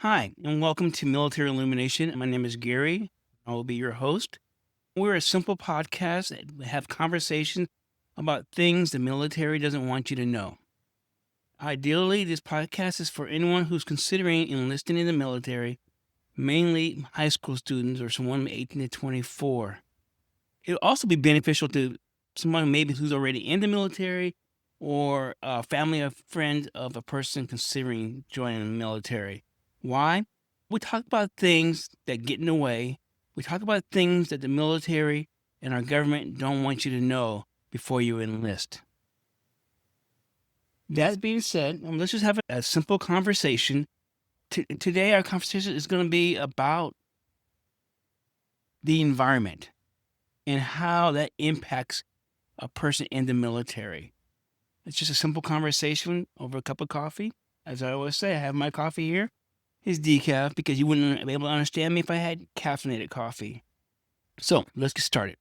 Hi, and welcome to Military Illumination. My name is Gary. I will be your host. We're a simple podcast that have conversations about things the military doesn't want you to know. Ideally, this podcast is for anyone who's considering enlisting in the military, mainly high school students or someone 18 to 24. It'll also be beneficial to someone maybe who's already in the military or a family or friend of a person considering joining the military. Why? We talk about things that get in the way. We talk about things that the military and our government don't want you to know before you enlist. That being said, let's just have a simple conversation. Today, our conversation is going to be about the environment and how that impacts a person in the military. It's just a simple conversation over a cup of coffee. As I always say, I have my coffee here. It's decaf because you wouldn't be able to understand me if I had caffeinated coffee. So let's get started.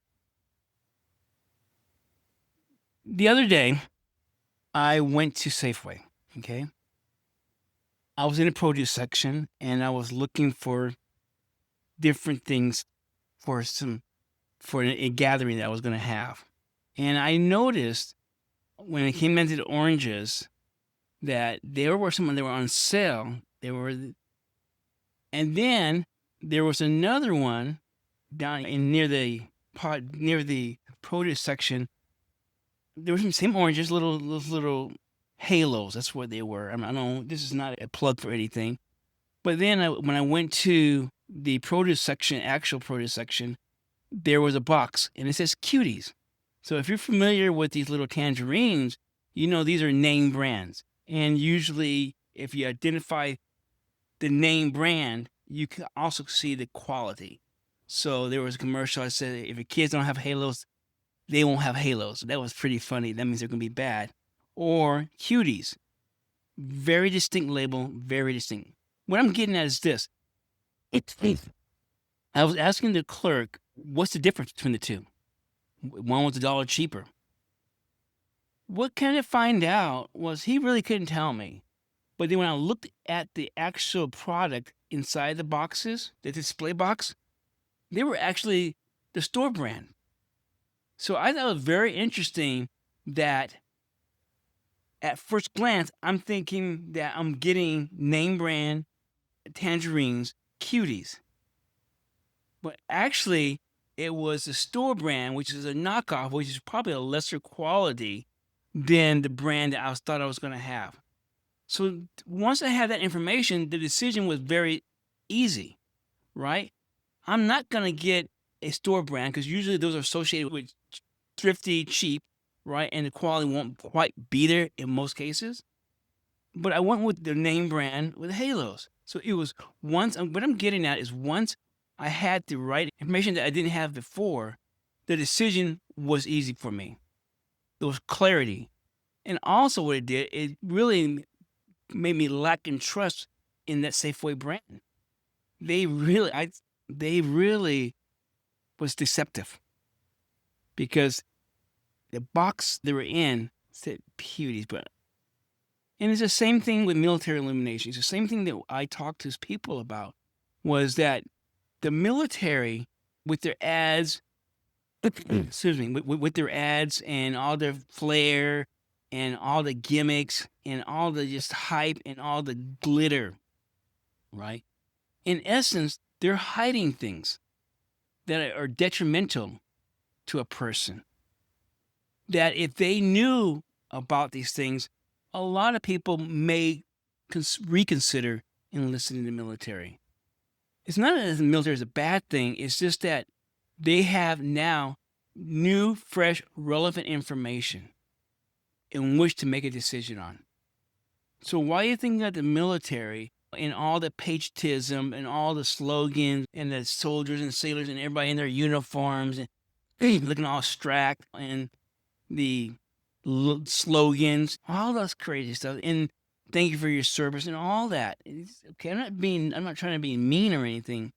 The other day, I went to Safeway, okay? I was in the produce section and I was looking for different things for a gathering that I was going to have. And I noticed when it came into the oranges that there were some that were on sale. And then there was another one down near the produce section. There were some same oranges, little halos. That's what they were. I know this is not a plug for anything, but then when I went to the actual produce section, there was a box and it says cuties. So if you're familiar with these little tangerines, you know these are name brands. And usually if you identify the name brand, you can also see the quality. So there was a commercial that said, if your kids don't have halos, they won't have halos. That was pretty funny. That means they're going to be bad. Or cuties. Very distinct label, very distinct. What I'm getting at is this. I was asking the clerk, what's the difference between the two? One was $1 cheaper. What kind of find out was he really couldn't tell me. But then when I looked at the actual product inside the boxes, the display box, they were actually the store brand. So I thought it was very interesting that at first glance, I'm thinking that I'm getting name brand tangerines, cuties. But actually, it was the store brand, which is a knockoff, which is probably a lesser quality than the brand that I thought I was going to have. So once I had that information, the decision was very easy, right? I'm not going to get a store brand because usually those are associated with thrifty, cheap, right? And the quality won't quite be there in most cases. But I went with the name brand with halos. So it was what I'm getting at is once I had the right information that I didn't have before, the decision was easy for me. There was clarity. And also what it did, it really made me lack in trust in that Safeway brand. They really was deceptive because the box they were in said cuties, and it's the same thing with military illumination. It's the same thing that I talked to people about was that the military with their ads, excuse me, with their ads and all their flair and all the gimmicks and all the just hype and all the glitter, right? In essence, they're hiding things that are detrimental to a person. That if they knew about these things, a lot of people may reconsider enlisting in the military. It's not that the military is a bad thing. It's just that they have now new, fresh, relevant information in which to make a decision on. So why do you think that the military and all the patriotism and all the slogans and the soldiers and sailors and everybody in their uniforms and looking all strapped and the slogans, all those crazy stuff, and thank you for your service and all that. Okay, I'm not trying to be mean or anything,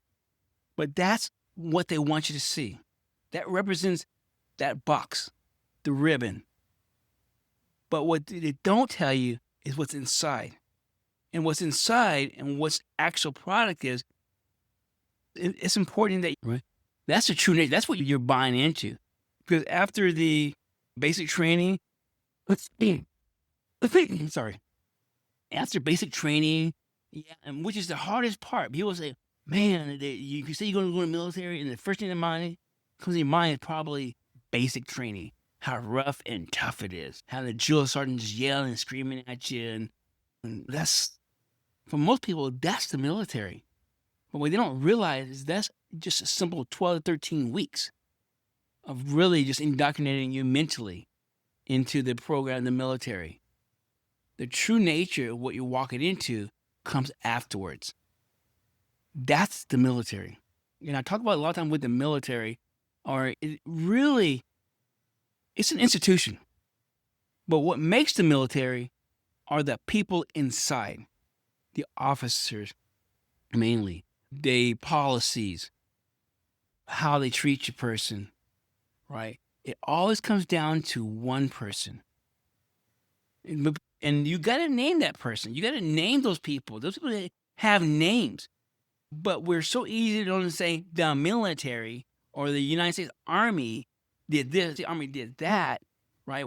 but that's what they want you to see. That represents that box, the ribbon. But what they don't tell you is what's inside. and what's inside and what's actual product is, it's important that, right? That's the true nature. That's what you're buying into. Because after the basic training, sorry, after basic training, yeah, and which is the hardest part. People say, man, you say you're going to go in the military, and the first thing in mind comes in your mind is probably basic training, how rough and tough it is, how the drill sergeant's yelling and screaming at you. And that's, for most people, that's the military. But what they don't realize is that's just a simple 12 to 13 weeks of really just indoctrinating you mentally into the program, the military. The true nature of what you're walking into comes afterwards. That's the military. And I talk about a lot of time with the military, or it really, it's an institution. But what makes the military are the people inside, the officers mainly, the policies, how they treat your person, right? It always comes down to one person. And you got to name that person. You got to name those people. Those people that have names. But we're so easy to only say the military or the United States Army did this, the Army did that, right?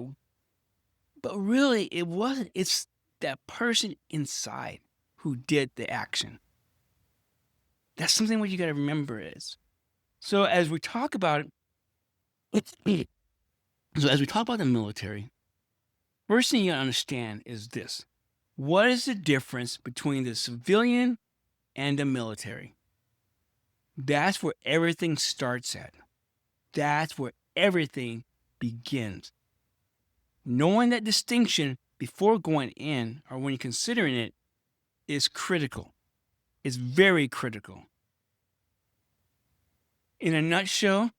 But really, it wasn't. It's that person inside who did the action. That's something what you got to remember is. So as we talk about it, so as we talk about the military, first thing you got to understand is this. What is the difference between the civilian and the military? That's where everything starts at. That's where everything begins. Knowing that distinction before going in or when you're considering it is critical. It's very critical. In a nutshell,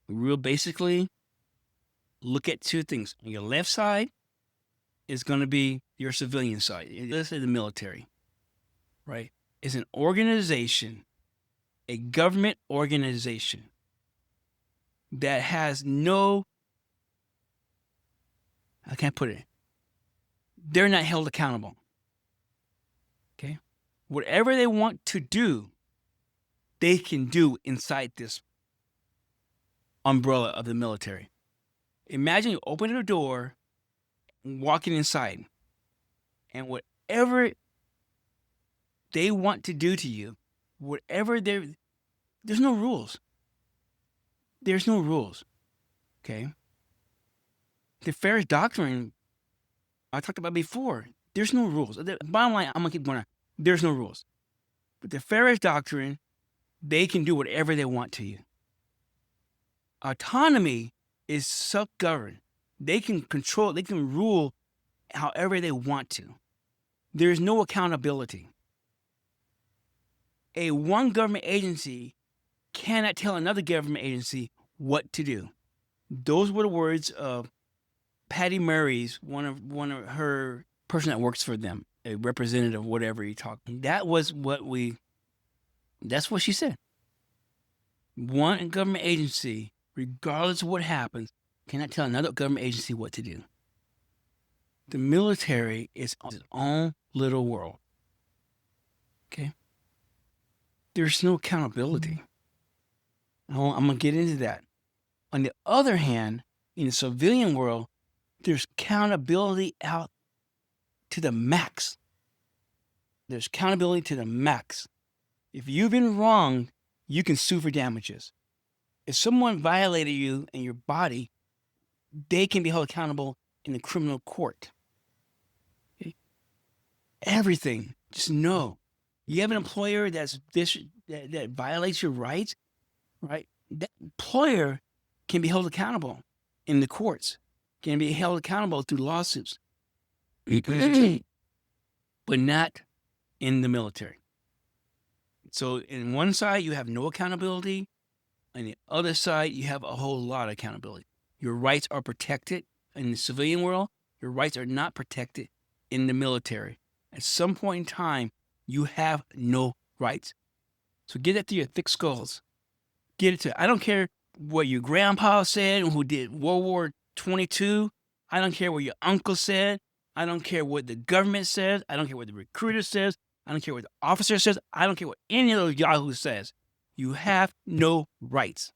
real basically, look at two things. On your left side is going to be your civilian side. Let's say the military, right? It's an organization, a government organization that has no, I can't put it, they're not held accountable. Okay? Whatever they want to do, they can do inside this umbrella of the military. Imagine you open a door and walking inside, and whatever they want to do to you, whatever there's no rules. There's no rules. Okay? The Feres Doctrine, I talked about before, there's no rules. The bottom line, I'm going to keep going on. There's no rules. But the Feres Doctrine, they can do whatever they want to you. Autonomy is self-governed. They can control, they can rule however they want to. There's no accountability. A one government agency cannot tell another government agency what to do. Those were the words of Patty Murray's, one of her person that works for them, a representative, whatever you talk. That's what she said. One government agency, regardless of what happens, cannot tell another government agency what to do. The military is its own little world. Okay? There's no accountability. I'm going to get into that. On the other hand, in the civilian world, there's accountability out to the max. There's accountability to the max. If you've been wronged, you can sue for damages. If someone violated you and your body, they can be held accountable in the criminal court. Okay? Everything. Just know. You have an employer that violates your rights, right? That employer can be held accountable in the courts, can be held accountable through lawsuits, but not in the military. So in one side, you have no accountability. On the other side, you have a whole lot of accountability. Your rights are protected in the civilian world. Your rights are not protected in the military. At some point in time, you have no rights. So get that through your thick skulls. Get it to, I don't care what your grandpa said who did World War 22. I don't care what your uncle said I don't care what the government says. I don't care what the recruiter says. I don't care what the officer says. I don't care what any of those Yahoo says. You have no rights.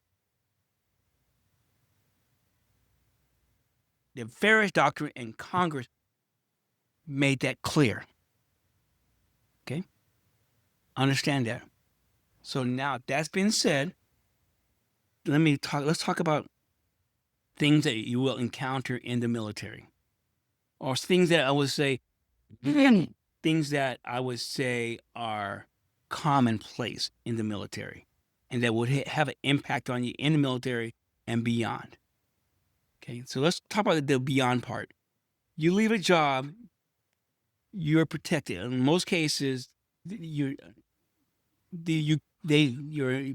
The Feres Doctrine and Congress made that clear. Okay? Understand that. So now that's been said, let's talk about things that you will encounter in the military. Or things that I would say are commonplace in the military and that would have an impact on you in the military and beyond. Okay, so let's talk about the beyond part. You leave a job, you're protected. In most cases, your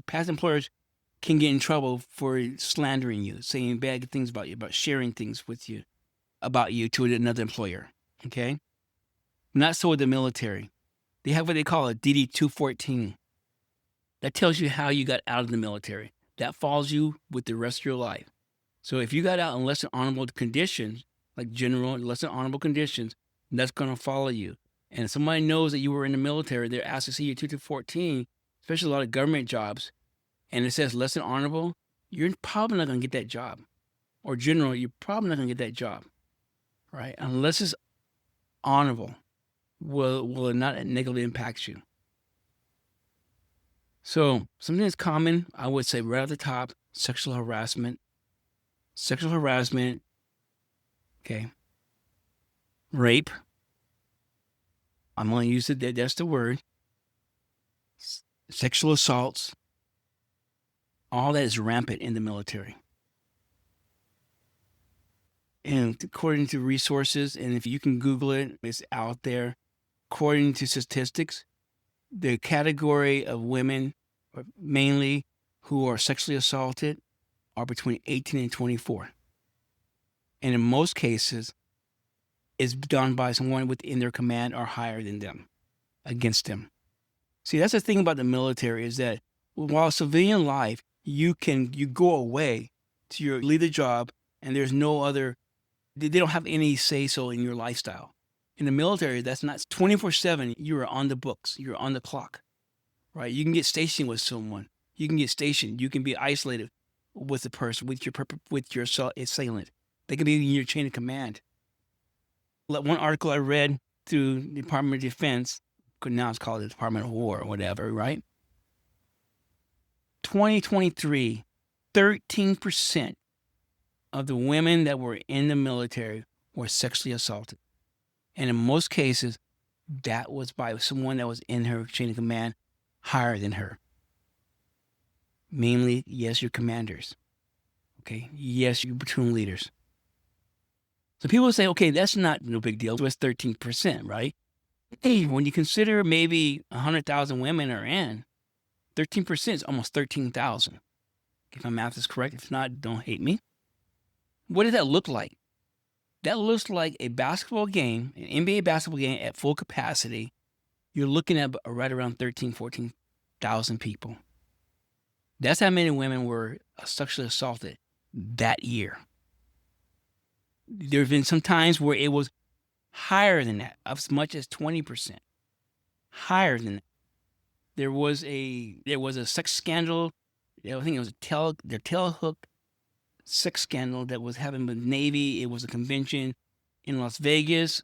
past employers can get in trouble for slandering you, saying bad things about you, about sharing things with you, about you to another employer. Okay? Not so with the military. They have what they call a DD 214. That tells you how you got out of the military. That follows you with the rest of your life. So if you got out in less than honorable conditions, like general, less than honorable conditions, that's going to follow you. And if somebody knows that you were in the military, they're asked to see your 214, especially a lot of government jobs, and it says less than honorable, you're probably not going to get that job. Or general, you're probably not going to get that job, right? Unless it's honorable, will it not negatively impact you. So something that's common, I would say right at the top, sexual harassment. Sexual harassment, okay. Rape. I'm going to use it, that's the word. Sexual assaults. All that is rampant in the military. And according to resources, and if you can Google it, it's out there. According to statistics, the category of women, mainly who are sexually assaulted, are between 18 and 24. And in most cases, it's done by someone within their command or higher than them, against them. See, that's the thing about the military is that while civilian life, you go away to leave the job and there's no other, they don't have any say-so in your lifestyle. In the military, that's not 24/7. You are on the books. You're on the clock, right? You can get stationed with someone. You can get stationed. You can be isolated with the person, with your assailant. They can be in your chain of command. One article I read through the Department of Defense, now it's called the Department of War or whatever, right? 2023, 13% of the women that were in the military were sexually assaulted. And in most cases, that was by someone that was in her chain of command higher than her. Mainly, yes, your commanders. Okay, yes, your platoon leaders. So people say, okay, that's not no big deal. It's 13%, right? Hey, when you consider maybe 100,000 women are in, 13% is almost 13,000. If my math is correct. If not, don't hate me. What does that look like? That looks like a basketball game, an NBA basketball game at full capacity. You're looking at right around 14,000 people. That's how many women were sexually assaulted that year. There have been some times where it was higher than that, as much as 20%. Higher than that. There was a sex scandal. I think it was their tailhook sex scandal that was happening with Navy. It was a convention in Las Vegas.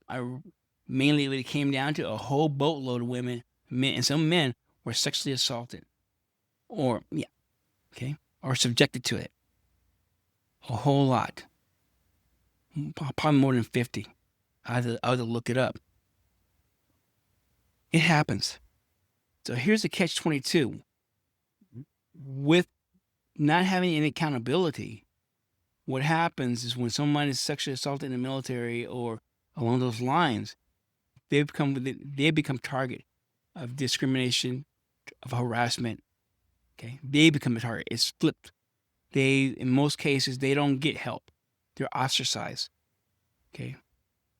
Mainly it came down to a whole boatload of women, men, and some men were sexually assaulted, or subjected to it. A whole lot, probably more than 50. I had to look it up. It happens. So here's the catch-22. With not having any accountability, what happens is when someone is sexually assaulted in the military or along those lines, they become target of discrimination, of harassment. Okay, they become a target. It's flipped. In most cases, they don't get help. They're ostracized. Okay,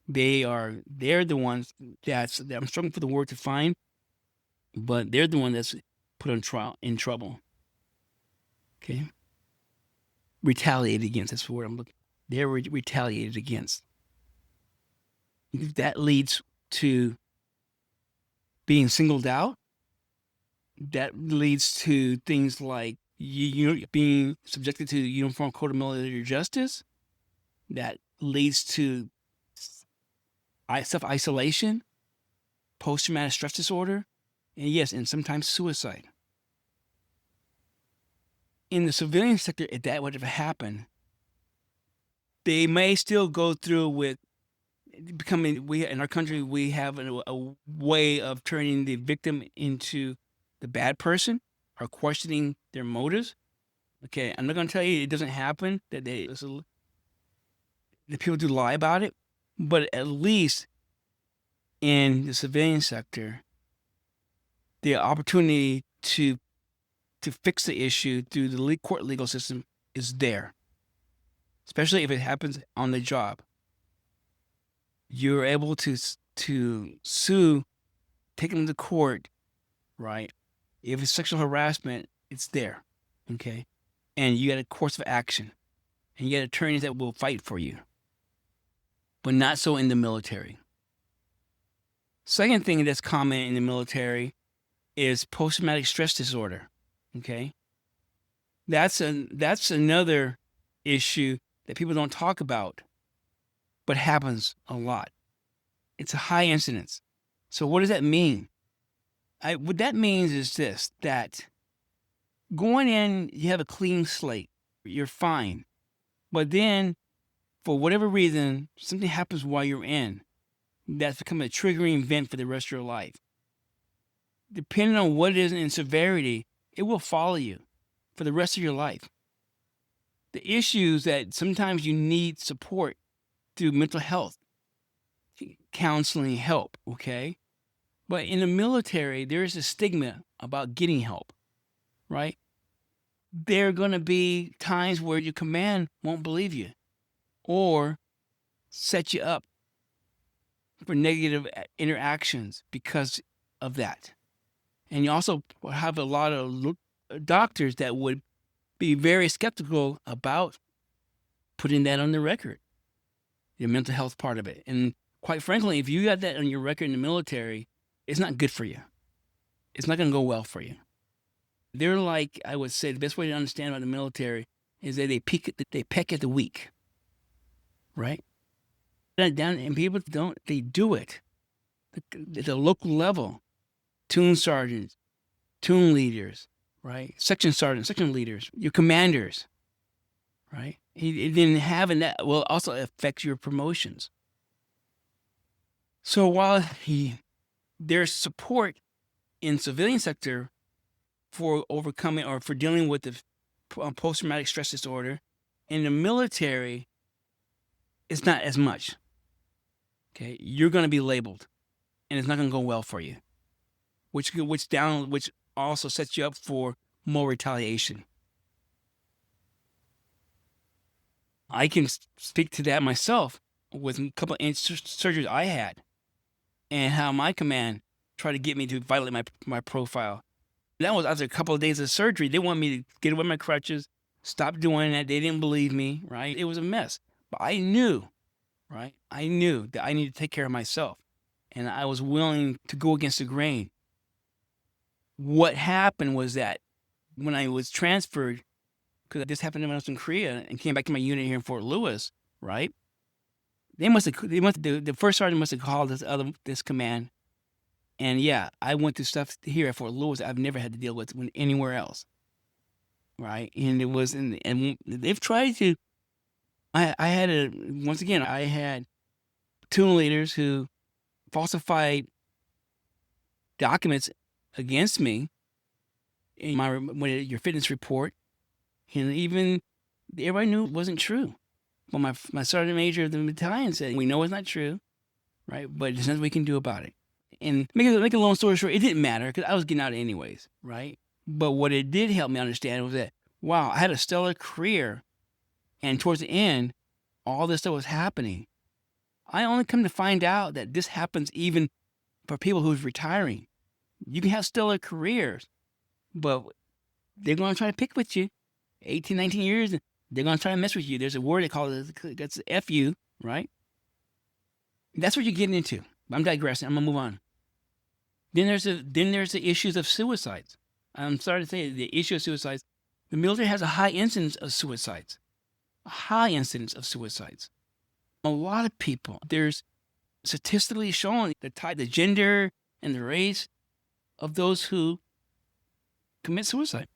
they're the ones that I'm struggling for the word to find, but they're the one that's put on trial, in trouble. Okay, retaliated against. That's the word I'm looking. They're retaliated against. that leads to being singled out. That leads to things like you being subjected to Uniform Code of Military Justice. That leads to self-isolation, post-traumatic stress disorder, and yes, and sometimes suicide. In the civilian sector, if that would have happened, they may still go through with becoming, in our country, we have a way of turning the victim into the bad person or questioning their motives. Okay, I'm not going to tell you it doesn't happen, that the people do lie about it, but at least in the civilian sector, the opportunity to fix the issue through the court legal system is there, especially if it happens on the job. You're able to sue, take them to court, right? If it's sexual harassment, it's there, okay? And you got a course of action, and you got attorneys that will fight for you, but not so in the military. Second thing that's common in the military is post-traumatic stress disorder, okay? That's another issue that people don't talk about, but happens a lot. It's a high incidence. So what does that mean? What that means is this, that going in, you have a clean slate. You're fine. But then, for whatever reason, something happens while you're in. That's become a triggering event for the rest of your life. Depending on what it is in severity, it will follow you for the rest of your life. The issues that sometimes you need support through mental health, counseling, help, okay? But in the military, there is a stigma about getting help, right? There are going to be times where your command won't believe you or set you up for negative interactions because of that. And you also have a lot of doctors that would be very skeptical about putting that on the record, your mental health part of it. And quite frankly, if you got that on your record in the military, it's not good for you. It's not going to go well for you. They're like, I would say, the best way to understand about the military is that they peck at the weak, right? And people don't, they do it. At the local level, platoon sergeants, platoon leaders, right? Section sergeants, section leaders, your commanders, right? And then having that will also affect your promotions. So while there's support in civilian sector for overcoming or for dealing with the post-traumatic stress disorder, in the military, it's not as much. Okay, you're going to be labeled, and it's not going to go well for you, which also sets you up for more retaliation. I can speak to that myself with a couple of surgeries I had, and how my command tried to get me to violate my profile. That was after a couple of days of surgery. They wanted me to get away my crutches, stop doing that. They didn't believe me, right? It was a mess. But I knew, right? I knew that I needed to take care of myself. And I was willing to go against the grain. What happened was that when I was transferred, because this happened when I was in Korea and came back to my unit here in Fort Lewis, right? The first sergeant must have called this command. And yeah, I went through stuff here at Fort Lewis I've never had to deal with anywhere else, right? And it was, and they've tried to. I had platoon leaders who falsified documents against me in your fitness report, and even everybody knew it wasn't true. But my sergeant major of the battalion said, "We know it's not true, right? But there's nothing we can do about it." And make a long story short, it didn't matter because I was getting out anyways, right? But what it did help me understand was that, wow, I had a stellar career, and towards the end, all this stuff was happening. I only come to find out that this happens even for people who's retiring. You can have stellar careers, but they're going to try to pick with you. 18, 19 years, they're going to try to mess with you. There's a word they call it, that's FU, right? That's what you're getting into. I'm digressing. I'm gonna move on. Then there's the issues of suicides. I'm sorry to say the issue of suicides. The military has a high incidence of suicides. A high incidence of suicides. A lot of people. There's statistically shown the gender and the race of those who commit suicide.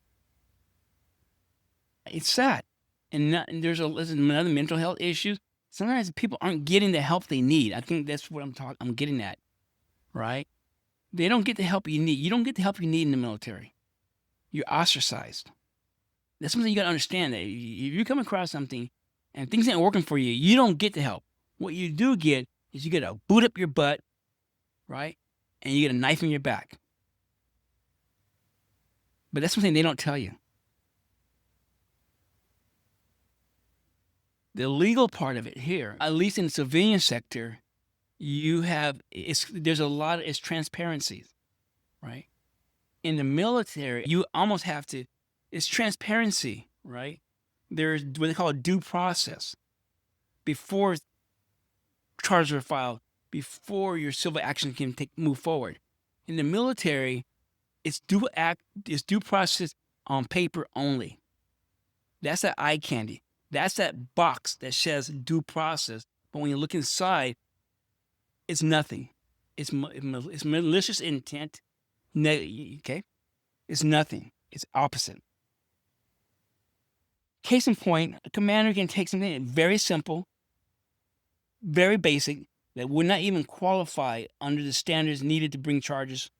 It's sad. And there's another mental health issue. Sometimes people aren't getting the help they need. I think that's what I'm getting at, right? They don't get the help you need. You don't get the help you need in the military. You're ostracized. That's something you got to understand. That if you come across something and things ain't working for you, you don't get the help. What you do get is you get a boot up your butt, right? And you get a knife in your back. But that's something they don't tell you. The legal part of it here, at least in the civilian sector, it's transparency, right? In the military, you almost have to, it's transparency, right? There's what they call a due process before charges are filed, before your civil action can move forward. In the military, it's due process on paper only. That's that eye candy. That's that box that says due process. But when you look inside, it's nothing. It's malicious intent. Okay? It's nothing. It's opposite. Case in point, a commander can take something very simple, very basic, that would not even qualify under the standards needed to bring charges,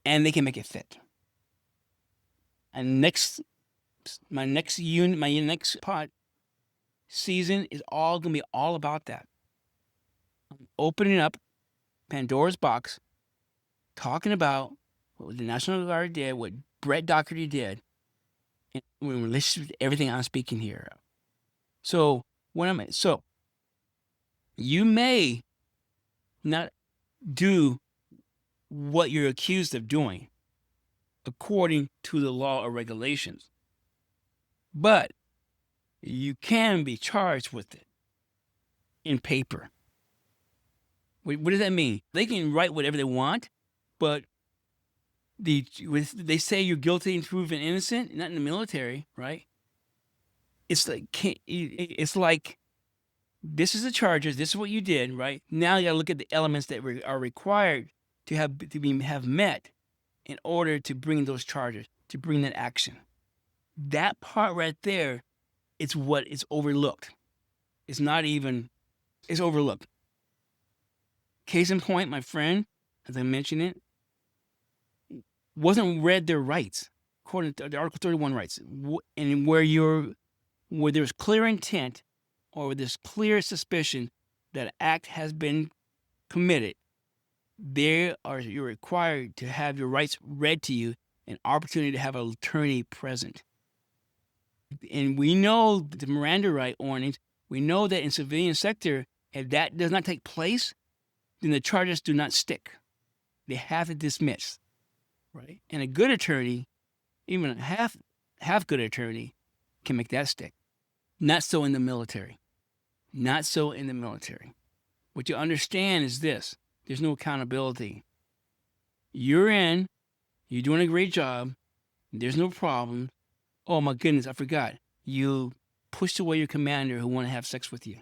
and they can make it fit. And my next season is all going to be all about that. I'm opening up Pandora's box, talking about what the National Guard did, what Brett Doherty did, in relation to everything I'm speaking here. So you may not do what you're accused of doing according to the law or regulations, but you can be charged with it in paper. What does that mean? They can write whatever they want, but they say you're guilty and proven innocent. Not in the military, right? It's like this is the charges. This is what you did, right? Now you got to look at the elements that are required to have met in order to bring those charges, to bring that action. That part right there, it's what is overlooked. It's overlooked. Case in point, my friend, as I mentioned it, wasn't read their rights, according to the Article 31 rights. And where there's clear intent or there's clear suspicion that an act has been committed, you're required to have your rights read to you, an opportunity to have an attorney present. And we know the Miranda right warnings. We know that in civilian sector, if that does not take place, then the charges do not stick. They have to dismiss, right? And a good attorney, even a half good attorney, can make that stick. Not so in the military. Not so in the military. What you understand is this. There's no accountability. You're doing a great job. There's no problem. Oh my goodness, I forgot. You pushed away your commander who wanted to have sex with you.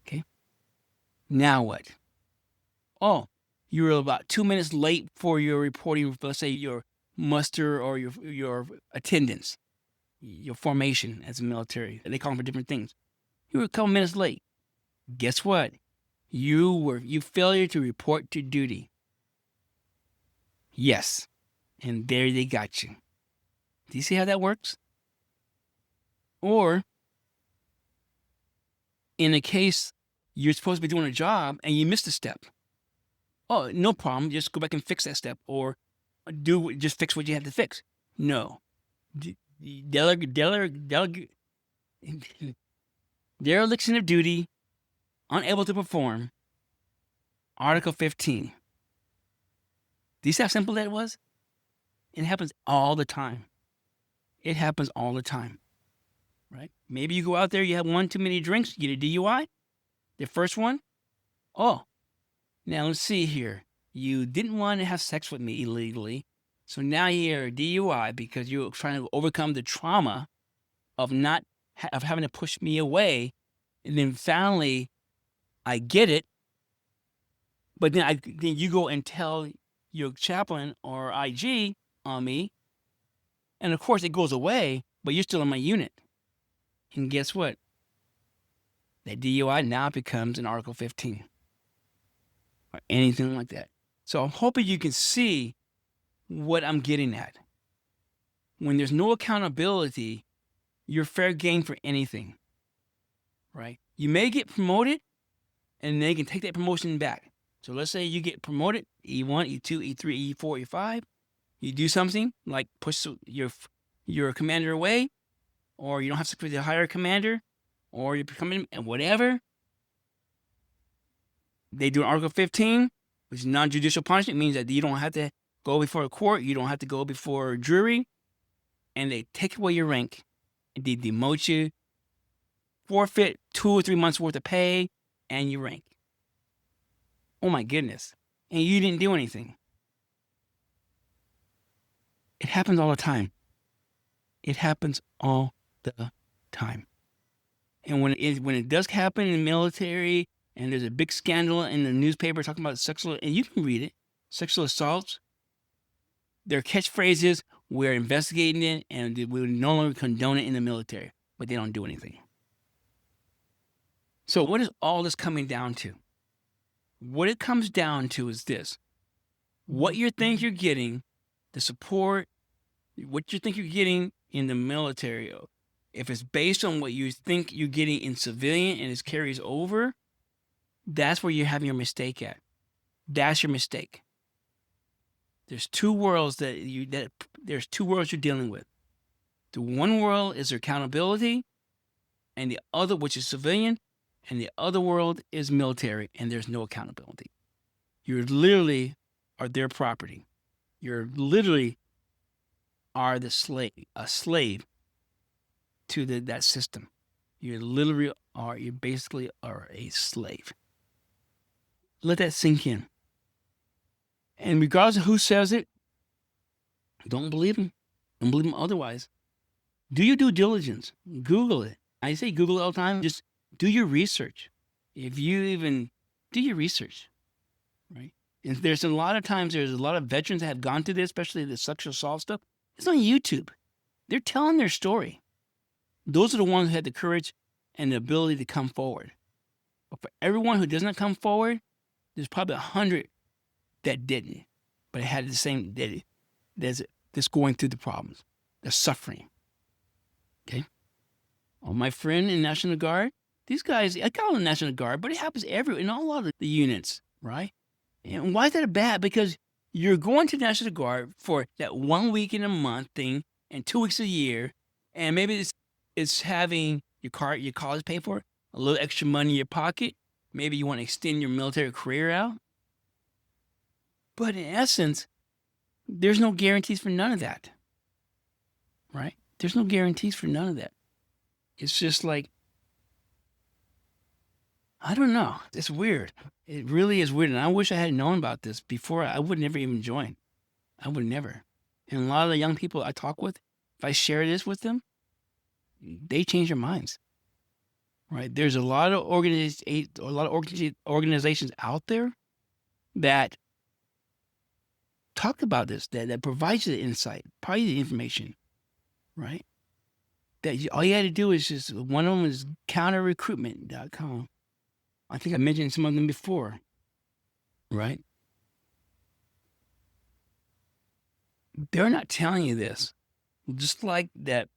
Okay? Now what? Oh, you were about 2 minutes late for your reporting, let's say your muster or your attendance, your formation as a military. They call them for different things. You were a couple minutes late. Guess what? You failure to report to duty. Yes. And there they got you. Do you see how that works? Or in a case you're supposed to be doing a job and you missed a step. Oh, no problem. Just go back and fix that step, or just fix what you had to fix. No. Dereliction of duty, unable to perform. Article 15. Do you see how simple that was? It happens all the time. It happens all the time. right? Maybe you go out there, you have one too many drinks, you get a DUI. The first one, oh, now let's see here. You didn't want to have sex with me illegally, so now you're a DUI because you're trying to overcome the trauma of not of having to push me away, and then finally, I get it, but then you go and tell your chaplain or IG on me, and of course it goes away, but you're still in my unit. And guess what? That DUI now becomes an Article 15 or anything like that. So I'm hoping you can see what I'm getting at. When there's no accountability, you're fair game for anything, right? You may get promoted, and they can take that promotion back. So let's say you get promoted, E1, E2, E3, E4, E5. You do something like push your commander away, or you don't have sex with the higher commander, or you become and whatever. They do an Article 15, which is non-judicial punishment. It means that you don't have to go before a court, you don't have to go before a jury, and they take away your rank, and they demote you, forfeit 2 or 3 months worth of pay, and your rank. Oh my goodness. And you didn't do anything. It happens all the time. It happens all the time. And when it does happen in the military, and there's a big scandal in the newspaper talking about sexual, and you can read it, sexual assaults, their catchphrases, we're investigating it, and we would no longer condone it in the military, but they don't do anything. So what is all this coming down to? What it comes down to is this. What you think you're getting, the support, what you think you're getting in the military, if it's based on what you think you're getting in civilian and it carries over, that's where you're having your mistake at. That's your mistake. There's two worlds there's two worlds you're dealing with. The one world is their accountability, and the other, which is civilian, and the other world is military, and there's no accountability. You literally are their property. You're literally are a slave to that system. You basically are a slave. Let that sink in. And regardless of who says it, don't believe them. Don't believe them otherwise. Do your due diligence. Google it. I say Google it all the time. Just do your research. If you even do your research, right? And there's a lot of veterans that have gone through this, especially the sexual assault stuff. It's on YouTube. They're telling their story. Those are the ones who had the courage and the ability to come forward. But for everyone who does not come forward, there's probably 100 that didn't, but it had the same, that's going through the problems. They're suffering. Okay? Oh, my friend in National Guard, these guys, I call them National Guard, but it happens in a lot of the units, right? And why is that bad? Because you're going to National Guard for that 1 week in a month thing and 2 weeks a year, and maybe it's having your college paid for, a little extra money in your pocket. Maybe you want to extend your military career out. But in essence, there's no guarantees for none of that, right? There's no guarantees for none of that. It's just like, I don't know. It's weird. It really is weird. And I wish I had known about this before. I would never even join. I would never. And a lot of the young people I talk with, if I share this with them, they change their minds, right? There's a lot of organizations out there that talk about this, that provides you the insight, probably the information, right? All you had to do is just, one of them is counterrecruitment.com. I think I mentioned some of them before, right? They're not telling you this. Just like the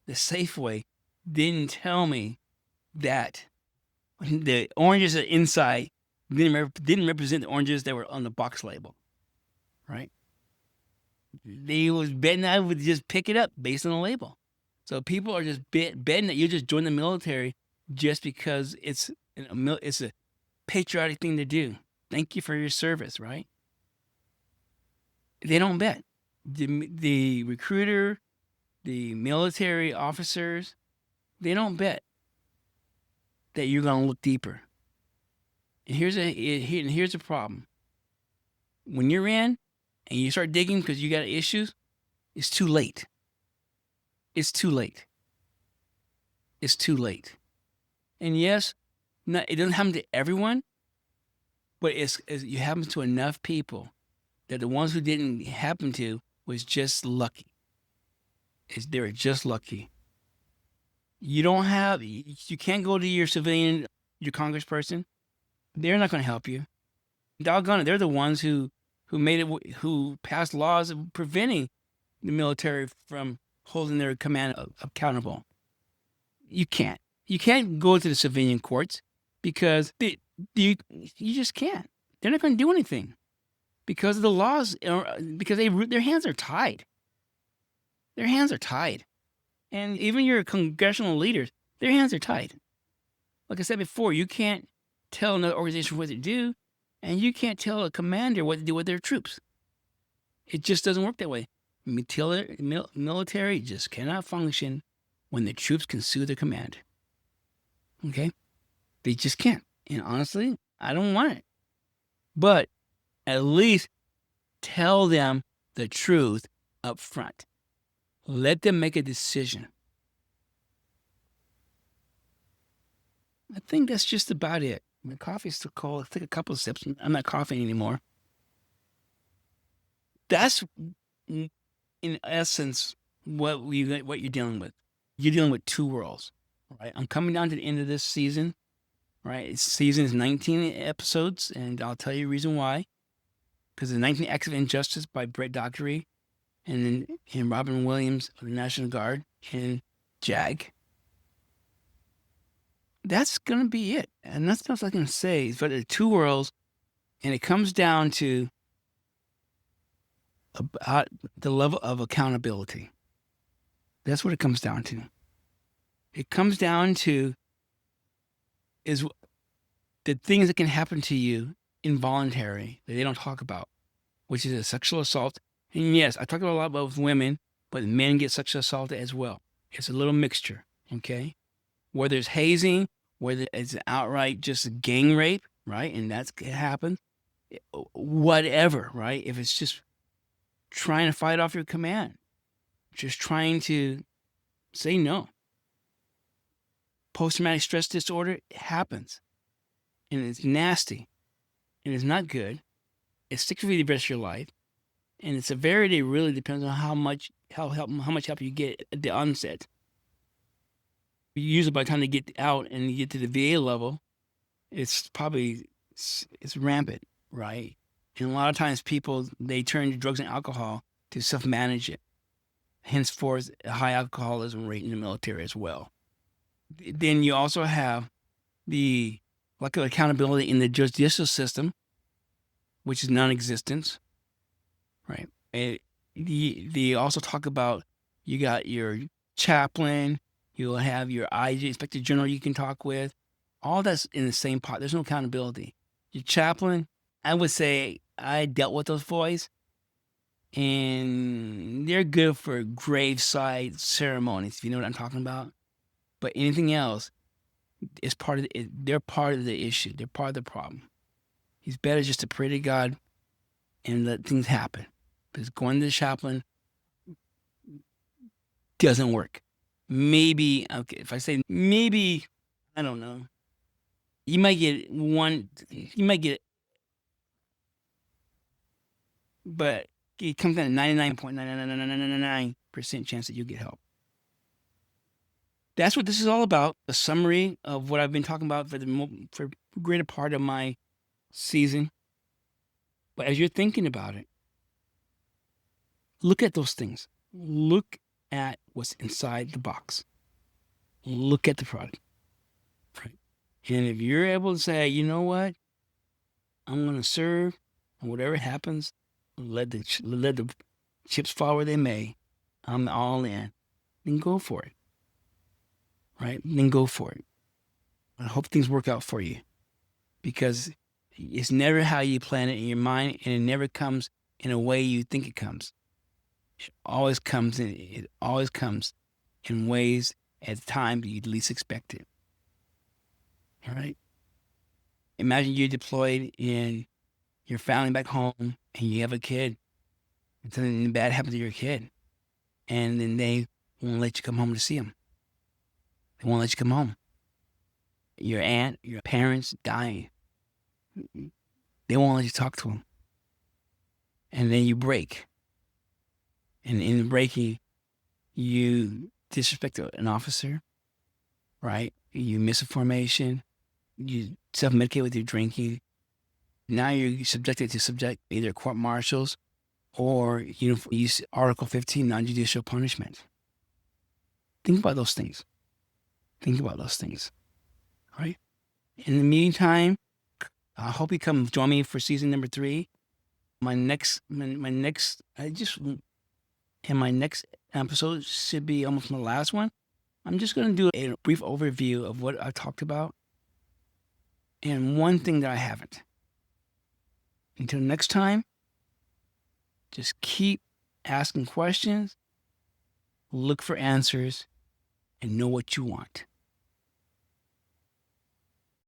Safeway didn't tell me that the oranges inside didn't represent the oranges that were on the box label, right? They was betting I would just pick it up based on the label. So people are just betting that you just join the military just because it's a patriotic thing to do. Thank you for your service, right? They don't bet. The recruiter the military officers, they don't bet that you're going to look deeper. And here's a problem. When you're in and you start digging because you got issues, it's too late. It's too late. It's too late. And yes, it doesn't happen to everyone, but it happens to enough people that the ones who didn't happen to was just lucky. They were just lucky. You can't go to your civilian, your congressperson. They're not going to help you. Doggone it, they're the ones who passed laws of preventing the military from holding their command accountable. You can't go to the civilian courts because you just can't. They're not going to do anything because of the laws, because their hands are tied. Their hands are tied. And even your congressional leaders, their hands are tied. Like I said before, you can't tell another organization what to do, and you can't tell a commander what to do with their troops. It just doesn't work that way. Military just cannot function when the troops can sue their commander. Okay? They just can't. And honestly, I don't want it. But at least tell them the truth up front. Let them make a decision. I think that's just about it. My coffee's still cold. Let's take a couple of sips. I'm not coughing anymore. That's, in essence, what you're dealing with. You're dealing with two worlds, right? I'm coming down to the end of this season, right? Season is 19 episodes, and I'll tell you the reason why. Because the 19 Acts of Injustice by .Gary and Robin Williams of the National Guard and JAG. That's going to be it. And that's what I can say. But the two worlds, and it comes down to about the level of accountability. That's what it comes down to. It comes down to is the things that can happen to you involuntary that they don't talk about, which is a sexual assault. And yes, I talk a lot about women, but men get sexually assaulted as well. It's a little mixture, okay? Whether it's hazing, whether it's outright just gang rape, right? And it happens. Whatever, right? If it's just trying to fight off your command, just trying to say no. Post-traumatic stress disorder happens. And it's nasty. And it's not good. It sticks with you the rest of your life. And its severity really depends on how much help you get at the onset. Usually by the time they get out and you get to the VA level, it's rampant, right? And a lot of times they turn to drugs and alcohol to self-manage it. Henceforth, a high alcoholism rate in the military as well. Then you also have the lack of accountability in the judicial system, which is non-existent, right? And they also talk about you got your chaplain, you'll have your IG, Inspector General you can talk with. All that's in the same pot. There's no accountability. Your chaplain, I would say I dealt with those boys, and they're good for graveside ceremonies, if you know what I'm talking about. But anything else is they're part of the issue. They're part of the problem. It's better just to pray to God and let things happen. Because going to the chaplain doesn't work. Maybe, okay, if I say maybe, I don't know. You might get but it comes down to 99.99999% chance that you'll get help. That's what this is all about. A summary of what I've been talking about for the greater part of my season. But as you're thinking about it, look at those things. Look at what's inside the box. Look at the product. Right? And if you're able to say, you know what, I'm going to serve, and whatever happens, let the chips fall where they may. I'm all in. Then go for it. Right? Then go for it. I hope things work out for you, because it's never how you plan it in your mind, and it never comes in a way you think it comes. It always comes in ways at times you'd least expect it. All right. Imagine you're deployed in your family back home and you have a kid and something bad happens to your kid. And then they won't let you come home to see them. They won't let you come home. Your aunt, your parents dying. They won't let you talk to them. And then you break. And in the breaking, you disrespect an officer, right? You miss a formation. You self-medicate with your drinking. Now you're subjected to either court-martials or use Article 15 non-judicial punishment. Think about those things. Right? In the meantime, I hope you come join me for season number 3. My next episode should be almost my last one. I'm just going to do a brief overview of what I talked about and one thing that I haven't. Until next time, just keep asking questions, look for answers, and know what you want.